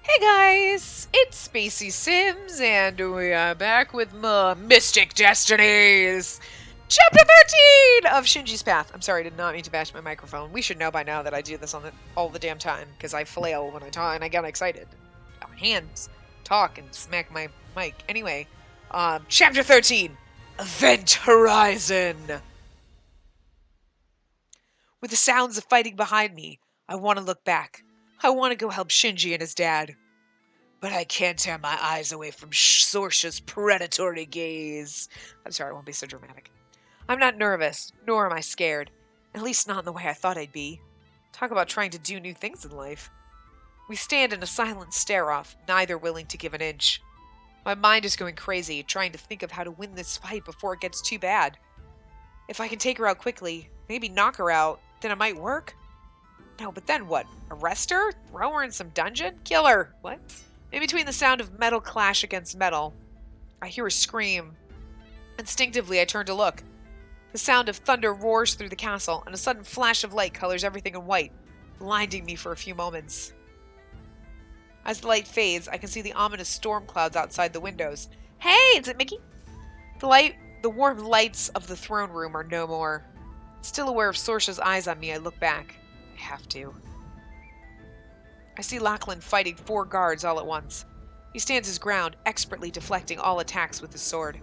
Hey guys, it's Spacey Sims, and we are back with more Mystic Destinies! Chapter 13 of Shinji's Path. I'm sorry, I did not mean to bash my microphone. We should know by now that I do this all the damn time, because I flail when I talk and I get excited. My hands talk and smack my mic. Anyway, Chapter 13, Event Horizon! With the sounds of fighting behind me, I want to look back. I want to go help Shinji and his dad. But I can't tear my eyes away from Sorsha's predatory gaze. I'm sorry, I won't be so dramatic. I'm not nervous, nor am I scared. At least not in the way I thought I'd be. Talk about trying to do new things in life. We stand in a silent stare-off, neither willing to give an inch. My mind is going crazy, trying to think of how to win this fight before it gets too bad. If I can take her out quickly, maybe knock her out, then it might work? No, but then what? Arrest her? Throw her in some dungeon? Kill her? What? In between the sound of metal clash against metal, I hear a scream. Instinctively, I turn to look. The sound of thunder roars through the castle, and a sudden flash of light colors everything in white, blinding me for a few moments. As the light fades, I can see the ominous storm clouds outside the windows. Hey, is it Mickey? The warm lights of the throne room are no more. Still aware of Sorsha's eyes on me, I look back. I have to. I see Lachlan fighting 4 guards all at once. He stands his ground, expertly deflecting all attacks with his sword.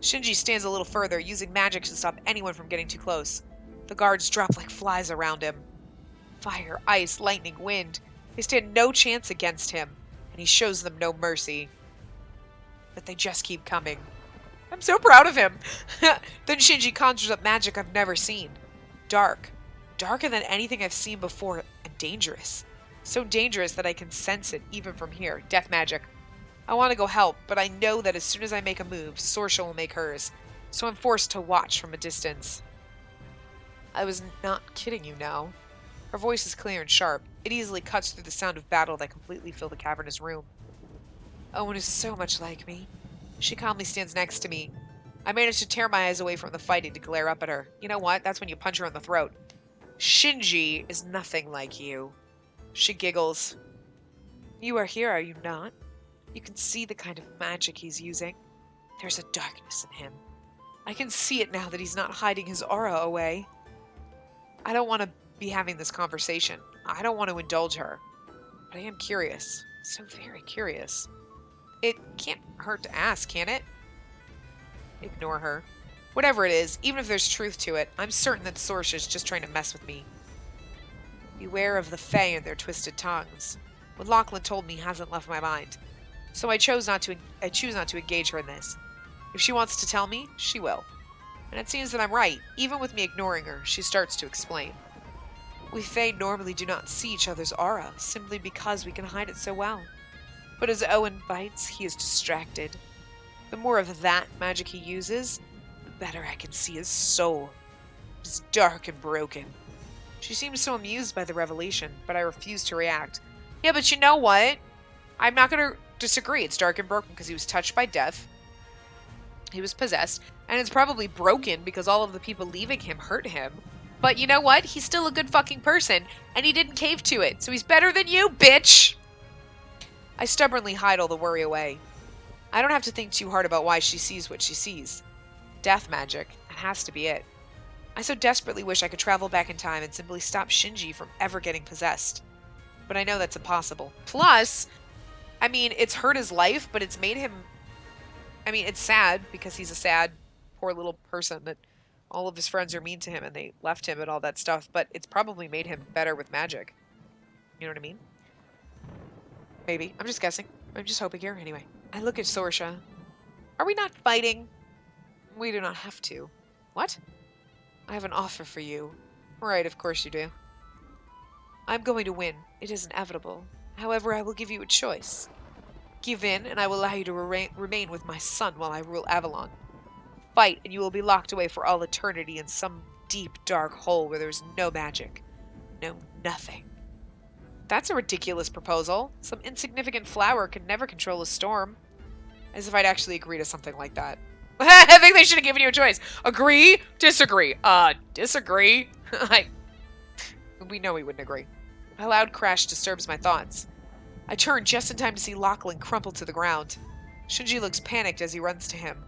Shinji stands a little further, using magic to stop anyone from getting too close. The guards drop like flies around him. Fire, ice, lightning, wind. They stand no chance against him, and he shows them no mercy. But they just keep coming. I'm so proud of him! Then Shinji conjures up magic I've never seen. Dark. Darker than anything I've seen before, and dangerous. So dangerous that I can sense it, even from here. Death magic. I want to go help, but I know that as soon as I make a move, Sorsha will make hers. So I'm forced to watch from a distance. I was not kidding you now. Her voice is clear and sharp. It easily cuts through the sound of battle that completely filled the cavernous room. Owen is so much like me. She calmly stands next to me. I manage to tear my eyes away from the fighting to glare up at her. You know what? That's when you punch her in the throat. Shinji is nothing like you. She giggles. You are here, are you not? You can see the kind of magic he's using. There's a darkness in him. I can see it now that he's not hiding his aura away. I don't want to be having this conversation. I don't want to indulge her. But I am curious. So very curious. It can't hurt to ask, can it? Ignore her. Whatever it is, even if there's truth to it, I'm certain that Sorsha is just trying to mess with me. Beware of the Fae and their twisted tongues. What Lachlan told me hasn't left my mind. So I choose not to engage her in this. If she wants to tell me, she will. And it seems that I'm right. Even with me ignoring her, she starts to explain. We Fae normally do not see each other's aura, simply because we can hide it so well. But as Owen fights, he is distracted. The more of that magic he uses, the better I can see his soul. It is dark and broken. She seems so amused by the revelation, but I refuse to react. Yeah, but you know what? I'm not going to disagree. It's dark and broken because he was touched by death. He was possessed. And it's probably broken because all of the people leaving him hurt him. But you know what? He's still a good fucking person. And he didn't cave to it. So he's better than you, bitch! I stubbornly hide all the worry away. I don't have to think too hard about why she sees what she sees. Death magic. It has to be it. I so desperately wish I could travel back in time and simply stop Shinji from ever getting possessed. But I know that's impossible. Plus, I mean, it's hurt his life, but it's made him... I mean, it's sad, because he's a sad, poor little person that all of his friends are mean to him and they left him and all that stuff, but it's probably made him better with magic. You know what I mean? Maybe. I'm just guessing. I'm just hoping here. Anyway, I look at Sorsha. Are we not fighting? We do not have to. What? I have an offer for you. Right, of course you do. I'm going to win. It is inevitable. However, I will give you a choice. Give in, and I will allow you to remain with my son while I rule Avalon. Fight, and you will be locked away for all eternity in some deep, dark hole where there's no magic. No nothing. That's a ridiculous proposal. Some insignificant flower could never control a storm. As if I'd actually agree to something like that. I think they should have given you a choice. Agree? Disagree. Disagree. We know we wouldn't agree. A loud crash disturbs my thoughts. I turn just in time to see Lachlan crumple to the ground. Shinji looks panicked as he runs to him.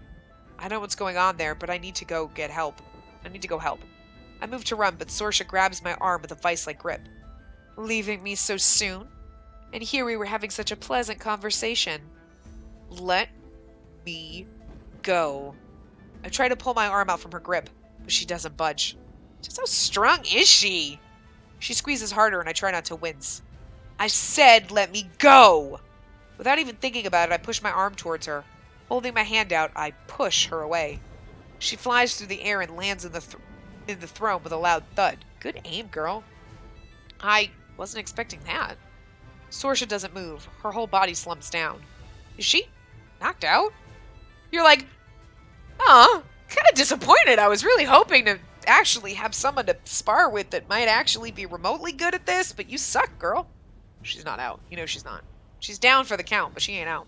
I know what's going on there, but I need to go get help. I need to go help. I move to run, but Sorsha grabs my arm with a vice-like grip. Leaving me so soon? And here we were having such a pleasant conversation. Let me go. I try to pull my arm out from her grip, but she doesn't budge. Just how strong is she? She squeezes harder and I try not to wince. I said let me go! Without even thinking about it, I push my arm towards her. Holding my hand out, I push her away. She flies through the air and lands in the throne with a loud thud. Good aim, girl. I wasn't expecting that. Sorsha doesn't move. Her whole body slumps down. Is she knocked out? You're like, oh, kind of disappointed. I was really hoping to actually have someone to spar with that might actually be remotely good at this, but you suck, girl. She's not out. You know she's not. She's down for the count, but she ain't out.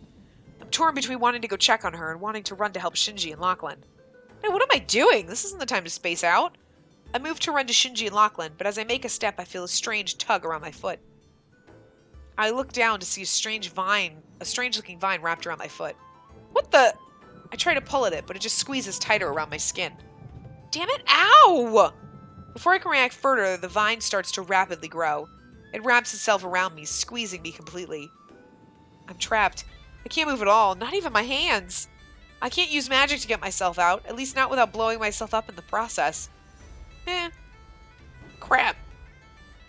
I'm torn between wanting to go check on her and wanting to run to help Shinji and Lachlan. Hey, what am I doing? This isn't the time to space out. I move to run to Shinji and Lachlan, but as I make a step, I feel a strange tug around my foot. I look down to see a strange-looking vine wrapped around my foot. What the? I try to pull at it, but it just squeezes tighter around my skin. Damn it, ow! Before I can react further, the vine starts to rapidly grow. It wraps itself around me, squeezing me completely. I'm trapped. I can't move at all, not even my hands. I can't use magic to get myself out, at least not without blowing myself up in the process. Crap.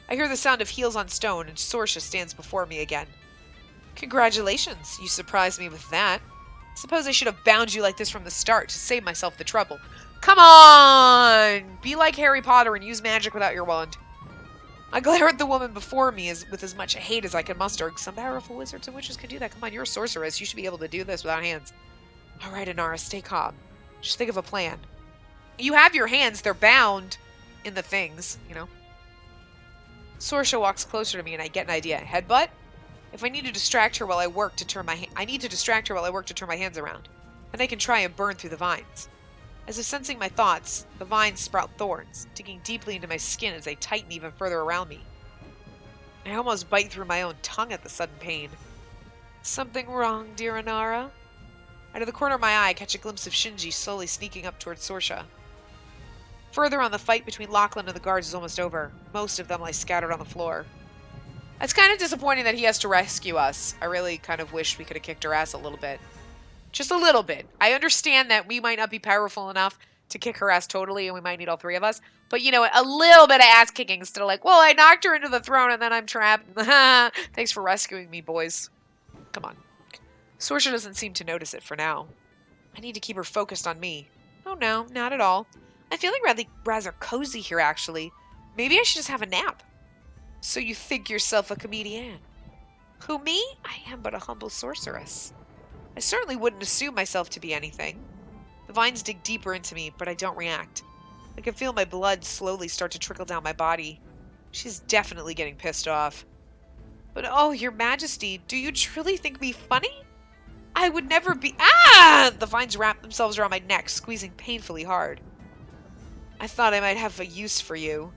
I hear the sound of heels on stone, and Sorsha stands before me again. Congratulations, you surprised me with that. Suppose I should have bound you like this from the start to save myself the trouble. Come on! Be like Harry Potter and use magic without your wand. I glare at the woman before me with as much hate as I can muster. Some powerful wizards and witches can do that. Come on, you're a sorceress. You should be able to do this without hands. All right, Inara, stay calm. Just think of a plan. You have your hands. They're bound in the things, you know. Sorsha walks closer to me and I get an idea. Headbutt? If I need to distract her while I work to turn my hands around. Then I can try and burn through the vines. As if sensing my thoughts, the vines sprout thorns, digging deeply into my skin as they tighten even further around me. I almost bite through my own tongue at the sudden pain. Something wrong, dear Inara? Out of the corner of my eye, I catch a glimpse of Shinji slowly sneaking up towards Sorsha. Further on, the fight between Lachlan and the guards is almost over. Most of them lie scattered on the floor. It's kind of disappointing that he has to rescue us. I really kind of wish we could have kicked her ass a little bit. Just a little bit. I understand that we might not be powerful enough to kick her ass totally, and we might need all three of us. But, you know, a little bit of ass kicking instead of like, well, I knocked her into the throne and then I'm trapped. Thanks for rescuing me, boys. Come on. Sorsha doesn't seem to notice it for now. I need to keep her focused on me. Oh, no, not at all. I'm feeling rather cozy here, actually. Maybe I should just have a nap. So you think yourself a comedian? Who, me? I am but a humble sorceress. I certainly wouldn't assume myself to be anything. The vines dig deeper into me, but I don't react. I can feel my blood slowly start to trickle down my body. She's definitely getting pissed off. But oh, your majesty, do you truly think me funny? I would never be— Ah! The vines wrap themselves around my neck, squeezing painfully hard. I thought I might have a use for you.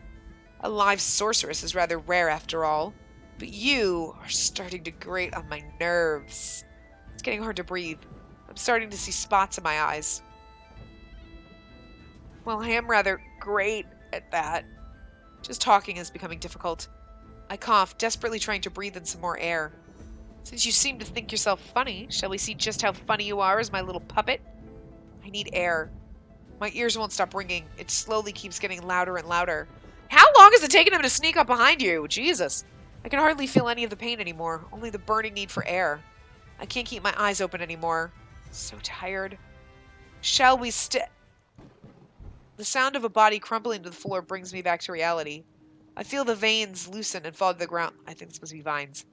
A live sorceress is rather rare after all. But you are starting to grate on my nerves. It's getting hard to breathe. I'm starting to see spots in my eyes. Well, I am rather great at that. Just talking is becoming difficult. I cough, desperately trying to breathe in some more air. Since you seem to think yourself funny, shall we see just how funny you are as my little puppet? I need air. My ears won't stop ringing. It slowly keeps getting louder and louder. How long has it taken him to sneak up behind you? Jesus. I can hardly feel any of the pain anymore, only the burning need for air. I can't keep my eyes open anymore. So tired. Shall we The sound of a body crumpling to the floor brings me back to reality. I feel the veins loosen and fall to the ground. I think it's supposed to be vines.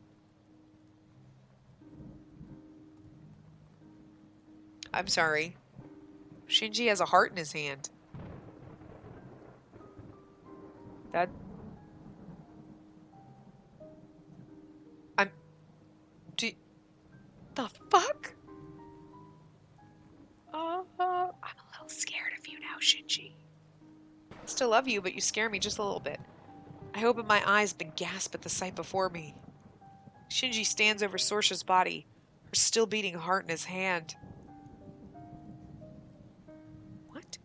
I'm sorry. Shinji has a heart in his hand. The fuck? I'm a little scared of you now, Shinji. I still love you, but you scare me just a little bit. I open my eyes but gasp at the sight before me. Shinji stands over Sorsha's body, her still beating heart in his hand. What?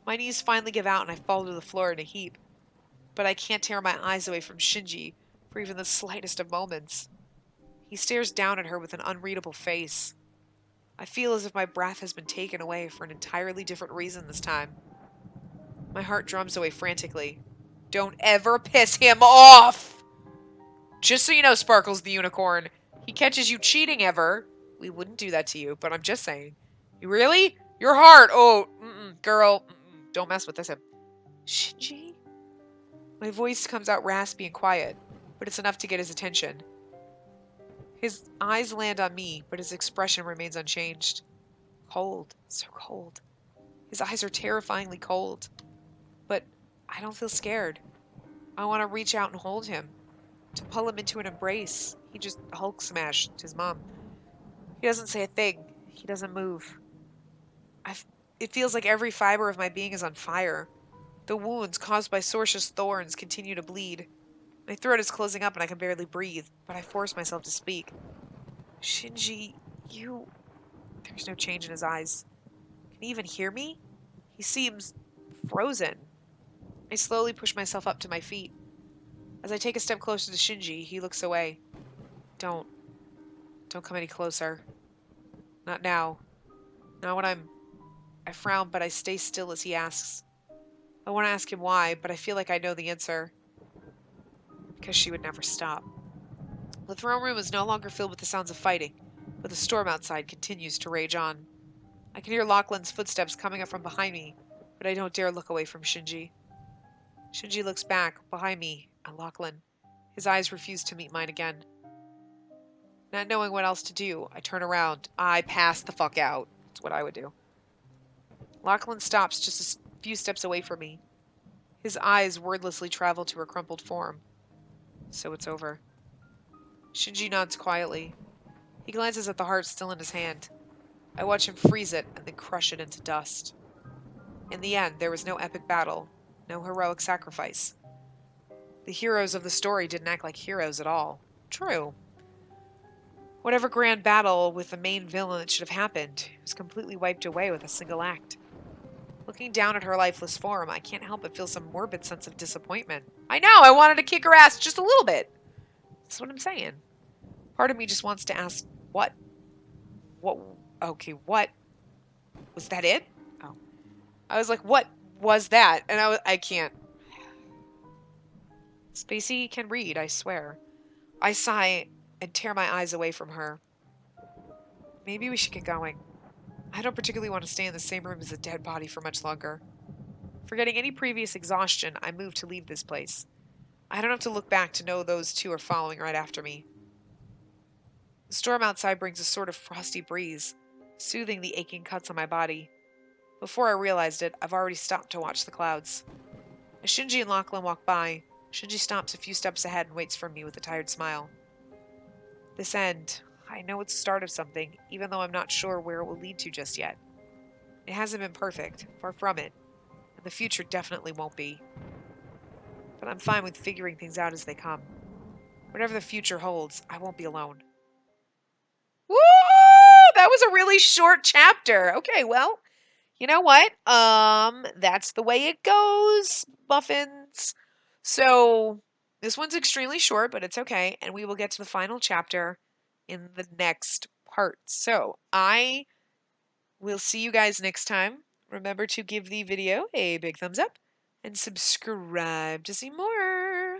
My knees finally give out and I fall to the floor in a heap. But I can't tear my eyes away from Shinji for even the slightest of moments. He stares down at her with an unreadable face. I feel as if my breath has been taken away for an entirely different reason this time. My heart drums away frantically. Don't ever piss him off! Just so you know, Sparkles the Unicorn, he catches you cheating ever. We wouldn't do that to you, but I'm just saying. You really? Your heart! Oh, girl, don't mess with this. Shinji? My voice comes out raspy and quiet, but it's enough to get his attention. His eyes land on me, but his expression remains unchanged. Cold, so cold. His eyes are terrifyingly cold. But I don't feel scared. I want to reach out and hold him, to pull him into an embrace. He just Hulk smashed his mom. He doesn't say a thing. He doesn't move. It feels like every fiber of my being is on fire. The wounds caused by Sorsha's thorns continue to bleed. My throat is closing up and I can barely breathe, but I force myself to speak. Shinji, you... There's no change in his eyes. Can he even hear me? He seems frozen. I slowly push myself up to my feet. As I take a step closer to Shinji, he looks away. Don't come any closer. Not now. Not when I frown, but I stay still as he asks. I want to ask him why, but I feel like I know the answer. Because she would never stop. The throne room is no longer filled with the sounds of fighting, but the storm outside continues to rage on. I can hear Lachlan's footsteps coming up from behind me, but I don't dare look away from Shinji. Shinji looks back, behind me, at Lachlan. His eyes refuse to meet mine again. Not knowing what else to do, I turn around. I pass the fuck out. That's what I would do. Lachlan stops just a few steps away from me. His eyes wordlessly travel to her crumpled form. So it's over. Shinji nods quietly. He glances at the heart still in his hand. I watch him freeze it and then crush it into dust. In the end, there was no epic battle, no heroic sacrifice. The heroes of the story didn't act like heroes at all. True. Whatever grand battle with the main villain that should have happened was completely wiped away with a single act. Looking down at her lifeless form, I can't help but feel some morbid sense of disappointment. I know, I wanted to kick her ass just a little bit. That's what I'm saying. Part of me just wants to ask, what? Okay, what? Was that it? Oh. I was like, what was that? And I can't. Spacey can read, I swear. I sigh and tear my eyes away from her. Maybe we should get going. I don't particularly want to stay in the same room as a dead body for much longer. Forgetting any previous exhaustion, I move to leave this place. I don't have to look back to know those two are following right after me. The storm outside brings a sort of frosty breeze, soothing the aching cuts on my body. Before I realized it, I've already stopped to watch the clouds. As Shinji and Lachlan walk by, Shinji stops a few steps ahead and waits for me with a tired smile. This end, I know it's the start of something, even though I'm not sure where it will lead to just yet. It hasn't been perfect, far from it, and the future definitely won't be. But I'm fine with figuring things out as they come. Whatever the future holds, I won't be alone. Woo! That was a really short chapter. Okay, well, you know what? That's the way it goes, muffins. So, this one's extremely short, but it's okay, and we will get to the final chapter in the next part. So, I will see you guys next time. Remember to give the video a big thumbs up and subscribe to see more.